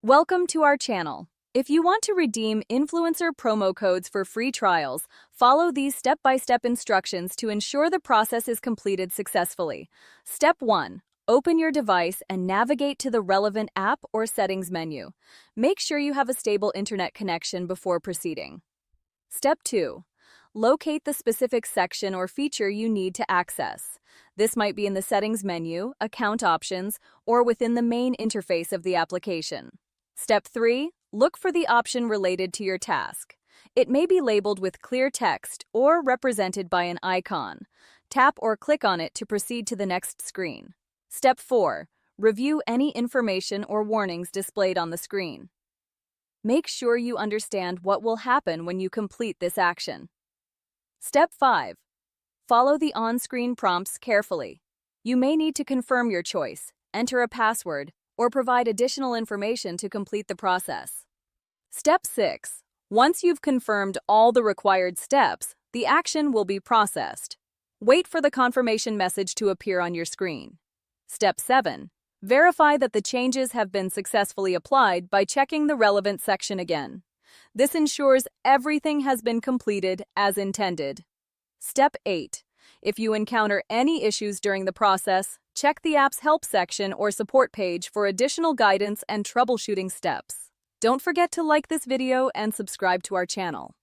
Welcome to our channel. If you want to redeem influencer promo codes for free trials, follow these step-by-step instructions to ensure the process is completed successfully. Step 1. Open your device and navigate to the relevant app or settings menu. Make sure you have a stable internet connection before proceeding. Step 2. Locate the specific section or feature you need to access. This might be in the settings menu, account options, or within the main interface of the application. Step 3. Look for the option related to your task. It may be labeled with clear text or represented by an icon. Tap or click on it to proceed to the next screen. Step 4. Review any information or warnings displayed on the screen. Make sure you understand what will happen when you complete this action. Step 5. Follow the on-screen prompts carefully. You may need to confirm your choice, enter a password, or provide additional information to complete the process. Step 6. Once you've confirmed all the required steps, the action will be processed. Wait for the confirmation message to appear on your screen. Step 7. Verify that the changes have been successfully applied by checking the relevant section again. This ensures everything has been completed as intended. Step 8. If you encounter any issues during the process, check the app's help section or support page for additional guidance and troubleshooting steps. Don't forget to like this video and subscribe to our channel.